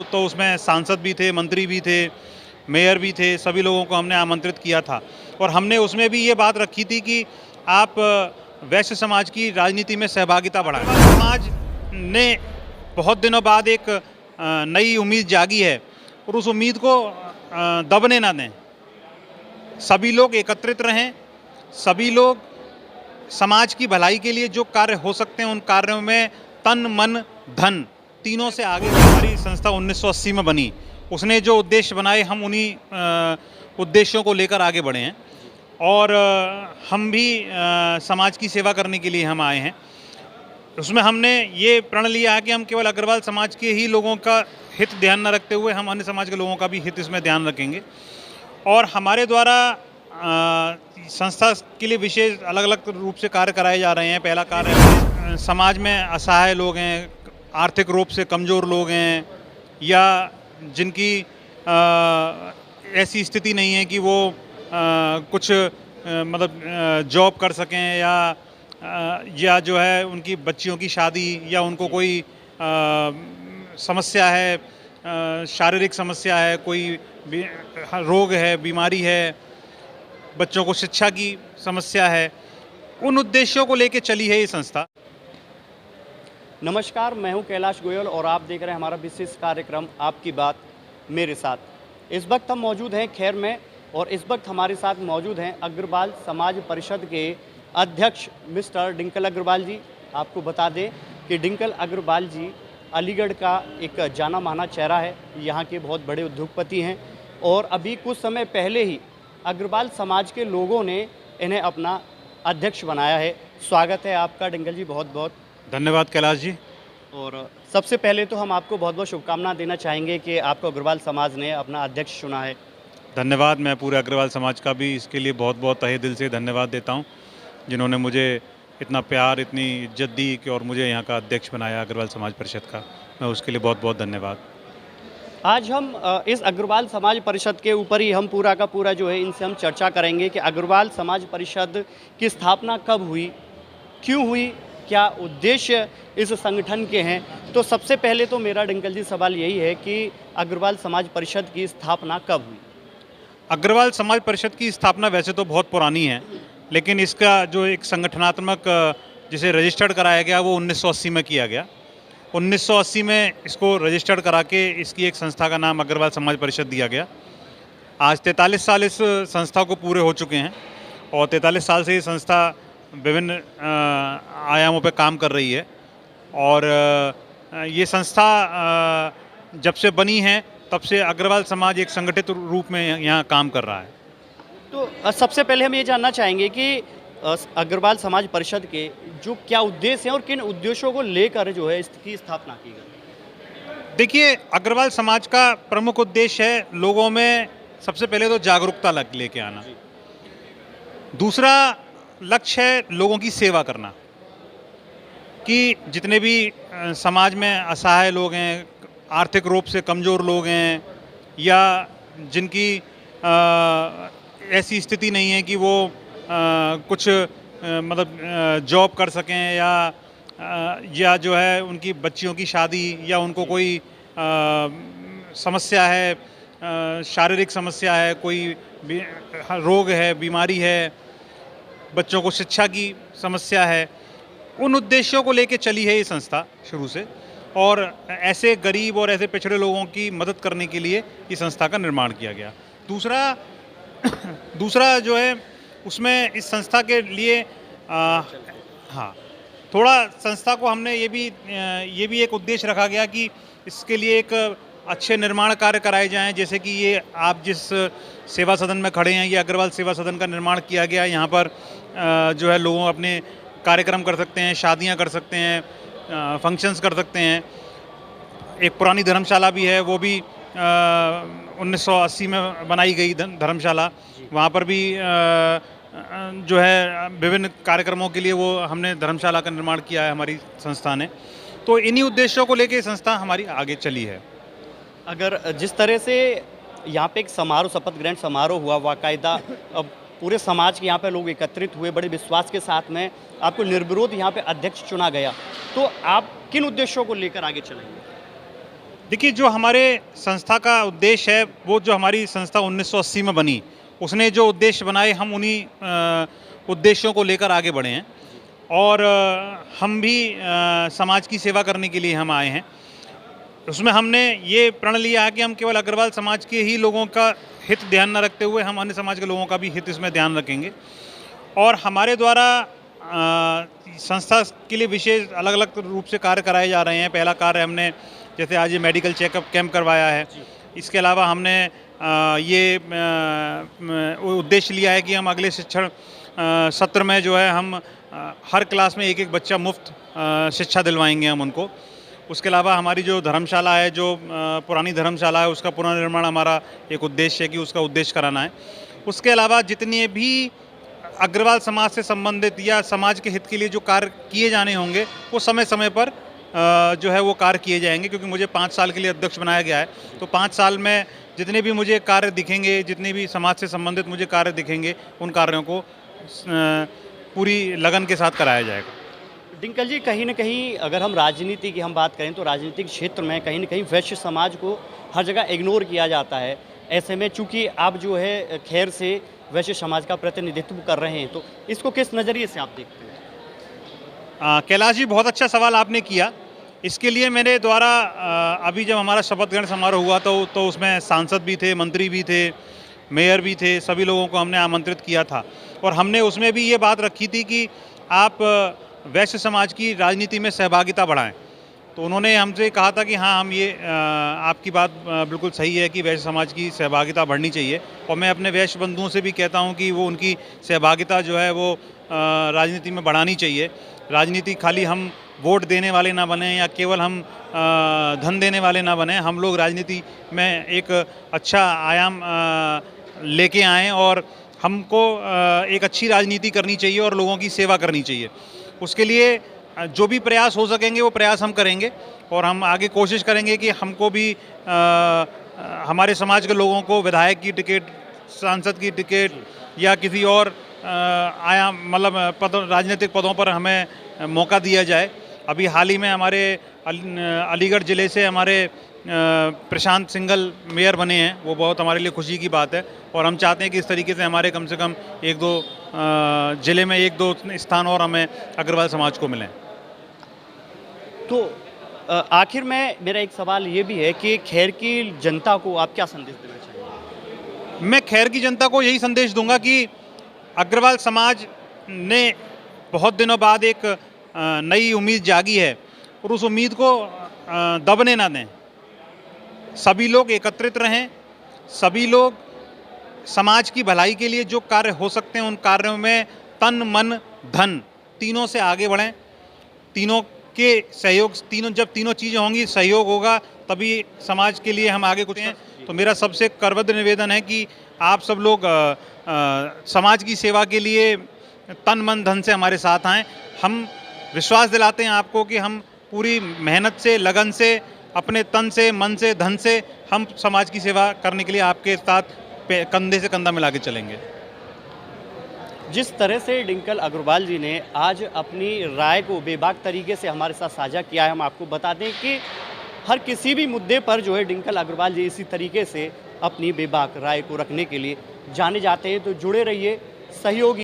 तो उसमें सांसद भी थे, मंत्री भी थे, मेयर भी थे, सभी लोगों को हमने आमंत्रित किया था और हमने उसमें भी ये बात रखी थी कि आप वैश्य समाज की राजनीति में सहभागिता बढ़ाएं। समाज ने बहुत दिनों बाद एक नई उम्मीद जागी है और उस उम्मीद को दबने ना दें। सभी लोग एकत्रित रहें, सभी लोग समाज की भलाई के लिए जो कार्य हो सकते हैं उन कार्यों में तन मन धन तीनों से आगे। हमारी संस्था 1980 में बनी, उसने जो उद्देश्य बनाए हम उन्हीं उद्देश्यों को लेकर आगे बढ़े हैं और हम भी समाज की सेवा करने के लिए हम आए हैं। उसमें हमने ये प्रण लिया है कि हम केवल अग्रवाल समाज के ही लोगों का हित ध्यान न रखते हुए हम अन्य समाज के लोगों का भी हित इसमें ध्यान रखेंगे और हमारे द्वारा संस्था के लिए विशेष अलग अलग रूप से कार्य कराए जा रहे हैं। पहला कार्य समाज में असहाय लोग हैं, आर्थिक रूप से कमज़ोर लोग हैं या जिनकी ऐसी स्थिति नहीं है कि वो कुछ मतलब जॉब कर सकें या जो है उनकी बच्चियों की शादी या उनको कोई समस्या है, शारीरिक समस्या है, कोई रोग है, बीमारी है, बच्चों को शिक्षा की समस्या है, उन उद्देश्यों को लेकर चली है ये संस्था। नमस्कार, मैं हूं कैलाश गोयल और आप देख रहे हैं हमारा विशेष कार्यक्रम आपकी बात मेरे साथ। इस वक्त हम मौजूद हैं खैर में और इस वक्त हमारे साथ मौजूद हैं अग्रवाल समाज परिषद के अध्यक्ष मिस्टर डिंकल अग्रवाल जी। आपको बता दें कि डिंकल अग्रवाल जी अलीगढ़ का एक जाना माना चेहरा है, यहाँ के बहुत बड़े उद्योगपति हैं और अभी कुछ समय पहले ही अग्रवाल समाज के लोगों ने इन्हें अपना अध्यक्ष बनाया है। स्वागत है आपका डिंकल जी, बहुत बहुत धन्यवाद कैलाश जी। और सबसे पहले तो हम आपको बहुत बहुत शुभकामना देना चाहेंगे कि आपको अग्रवाल समाज ने अपना अध्यक्ष चुना है। धन्यवाद, मैं पूरे अग्रवाल समाज का भी इसके लिए बहुत बहुत तहे दिल से धन्यवाद देता हूँ जिन्होंने मुझे इतना प्यार, इतनी इज्जत दी कि और मुझे यहाँ का अध्यक्ष बनाया अग्रवाल समाज परिषद का। मैं उसके लिए बहुत बहुत धन्यवाद। आज हम इस अग्रवाल समाज परिषद के ऊपर ही हम पूरा का पूरा जो है इनसे हम चर्चा करेंगे कि अग्रवाल समाज परिषद की स्थापना कब हुई, क्यों हुई, क्या उद्देश्य इस संगठन के हैं। तो सबसे पहले तो मेरा डिंकल जी सवाल यही है कि अग्रवाल समाज परिषद की स्थापना कब हुई? अग्रवाल समाज परिषद की स्थापना वैसे तो बहुत पुरानी है, लेकिन इसका जो एक संगठनात्मक जिसे रजिस्टर्ड कराया गया वो 1980 में किया गया। 1980 में इसको रजिस्टर्ड करा के इसकी एक संस्था का नाम अग्रवाल समाज परिषद दिया गया। आज 43 साल इस संस्था को पूरे हो चुके हैं और 43 साल से ये संस्था विभिन्न आयामों पे काम कर रही है और ये संस्था जब से बनी है तब से अग्रवाल समाज एक संगठित रूप में यहाँ काम कर रहा है। तो सबसे पहले हम ये जानना चाहेंगे कि अग्रवाल समाज परिषद के जो क्या उद्देश्य हैं और किन उद्देश्यों को लेकर जो है इसकी स्थापना की गई? देखिए, अग्रवाल समाज का प्रमुख उद्देश्य है लोगों में सबसे पहले तो जागरूकता लेके आना। दूसरा लक्ष्य है लोगों की सेवा करना कि जितने भी समाज में असहाय लोग हैं, आर्थिक रूप से कमज़ोर लोग हैं या जिनकी ऐसी स्थिति नहीं है कि वो कुछ मतलब जॉब कर सकें या जो है उनकी बच्चियों की शादी या उनको कोई समस्या है, शारीरिक समस्या है, कोई रोग है, बीमारी है, बच्चों को शिक्षा की समस्या है, उन उद्देश्यों को लेके चली है ये संस्था शुरू से और ऐसे गरीब और ऐसे पिछड़े लोगों की मदद करने के लिए इस संस्था का निर्माण किया गया। दूसरा जो है उसमें इस संस्था के लिए हाँ, थोड़ा संस्था को हमने ये भी एक उद्देश्य रखा गया कि इसके लिए एक अच्छे निर्माण कार्य कराए जाएं। जैसे कि ये आप जिस सेवा सदन में खड़े हैं, ये अग्रवाल सेवा सदन का निर्माण किया गया। यहाँ पर जो है लोगों अपने कार्यक्रम कर सकते हैं, शादियाँ कर सकते हैं, फंक्शंस कर सकते हैं। एक पुरानी धर्मशाला भी है, वो भी 1980 में बनाई गई धर्मशाला। वहाँ पर भी जो है विभिन्न कार्यक्रमों के लिए वो हमने धर्मशाला का निर्माण किया है हमारी संस्था ने। तो इन्हीं उद्देश्यों को लेके संस्था हमारी आगे चली है। अगर जिस तरह से यहाँ पे एक समारोह, शपथ ग्रहण समारोह हुआ बाकायदा, अब पूरे समाज के यहाँ पे लोग एकत्रित हुए, बड़े विश्वास के साथ में आपको निर्विरोध यहाँ पे अध्यक्ष चुना गया, तो आप किन उद्देश्यों को लेकर आगे चलेंगे? देखिए, जो हमारे संस्था का उद्देश्य है, वो जो हमारी संस्था 1980 में बनी, उसने जो उद्देश्य बनाए, हम उन्हीं उद्देश्यों को लेकर आगे बढ़े हैं। और हम भी समाज की सेवा करने के लिए हम आए हैं। उसमें हमने ये प्रण लिया है कि हम केवल अग्रवाल समाज के ही लोगों का हित ध्यान न रखते हुए हम अन्य समाज के लोगों का भी हित इसमें ध्यान रखेंगे। और हमारे द्वारा संस्था के लिए विशेष अलग अलग रूप से कार्य कराए जा रहे हैं। पहला कार्य हमने जैसे आज ये मेडिकल चेकअप कैंप करवाया है। इसके अलावा हमने ये उद्देश्य लिया है कि हम अगले शिक्षण सत्र में जो है हम हर क्लास में एक एक बच्चा मुफ्त शिक्षा दिलवाएंगे हम उनको। उसके अलावा हमारी जो धर्मशाला है, जो पुरानी धर्मशाला है, उसका पुनर्निर्माण हमारा एक उद्देश्य है कि उसका उद्देश्य कराना है। उसके अलावा जितने भी अग्रवाल समाज से संबंधित या समाज के हित के लिए जो कार्य किए जाने होंगे, वो समय समय पर जो है वो कार्य किए जाएंगे। क्योंकि मुझे 5 साल के लिए अध्यक्ष बनाया गया है, तो 5 साल में जितने भी मुझे कार्य दिखेंगे, जितने भी समाज से संबंधित मुझे कार्य दिखेंगे, उन कार्यों को पूरी लगन के साथ कराया जाएगा। डिंकल जी, कहीं न कहीं अगर हम राजनीति की हम बात करें तो राजनीतिक क्षेत्र में कहीं न कहीं वैश्य समाज को हर जगह इग्नोर किया जाता है। ऐसे में चूँकि आप जो है खैर से वैश्य समाज का प्रतिनिधित्व कर रहे हैं, तो इसको किस नज़रिए से आप देखते हैं? कैलाश जी, बहुत अच्छा सवाल आपने किया। इसके लिए मेरे द्वारा अभी जब हमारा शपथ ग्रहण समारोह हुआ तो उसमें सांसद भी थे, मंत्री भी थे, मेयर भी थे, सभी लोगों को हमने आमंत्रित किया था। और हमने उसमें भी ये बात रखी थी कि आप वैश्य समाज की राजनीति में सहभागिता बढ़ाएं। तो उन्होंने हमसे कहा था कि हाँ, हम ये आपकी बात बिल्कुल सही है कि वैश्य समाज की सहभागिता बढ़नी चाहिए। और मैं अपने वैश्य बंधुओं से भी कहता हूँ कि वो उनकी सहभागिता जो है वो राजनीति में बढ़ानी चाहिए। राजनीति खाली हम वोट देने वाले ना बने या केवल हम धन देने वाले ना बने। हम लोग राजनीति में एक अच्छा आयाम लेके आएँ और हमको एक अच्छी राजनीति करनी चाहिए और लोगों की सेवा करनी चाहिए। उसके लिए जो भी प्रयास हो सकेंगे वो प्रयास हम करेंगे और हम आगे कोशिश करेंगे कि हमको भी हमारे समाज के लोगों को विधायक की टिकट, सांसद की टिकट या किसी और आयाम मतलब राजनीतिक पदों पर हमें मौका दिया जाए। अभी हाल ही में हमारे अलीगढ़ ज़िले से हमारे प्रशांत सिंघल मेयर बने हैं, वो बहुत हमारे लिए खुशी की बात है। और हम चाहते हैं कि इस तरीके से हमारे कम से कम 1-2 ज़िले में 1-2 स्थान और हमें अग्रवाल समाज को मिलें। तो आखिर में मेरा एक सवाल ये भी है कि खैर की जनता को आप क्या संदेश देना चाहेंगे? मैं खैर की जनता को यही संदेश दूंगा कि अग्रवाल समाज ने बहुत दिनों बाद एक नई उम्मीद जागी है और उस उम्मीद को दबने ना दें। सभी लोग एकत्रित रहें, सभी लोग समाज की भलाई के लिए जो कार्य हो सकते हैं उन कार्यों में तन मन धन तीनों से आगे बढ़ें। तीनों के सहयोग, जब तीनों चीज़ें होंगी, सहयोग होगा, तभी समाज के लिए हम आगे कुछ हैं। तो मेरा सबसे करबद्ध निवेदन है कि आप सब लोग समाज की सेवा के लिए तन मन धन से हमारे साथ आएँ। हम विश्वास दिलाते हैं आपको कि हम पूरी मेहनत से, लगन से, अपने तन से, मन से, धन से हम समाज की सेवा करने के लिए आपके साथ कंधे से कंधा मिला के चलेंगे। जिस तरह से डिंकल अग्रवाल जी ने आज अपनी राय को बेबाक तरीके से हमारे साथ साझा किया है, हम आपको बता दें कि हर किसी भी मुद्दे पर जो है डिंकल अग्रवाल जी इसी तरीके से अपनी बेबाक राय को रखने के लिए जाने जाते हैं। तो जुड़े रहिए सहयोगी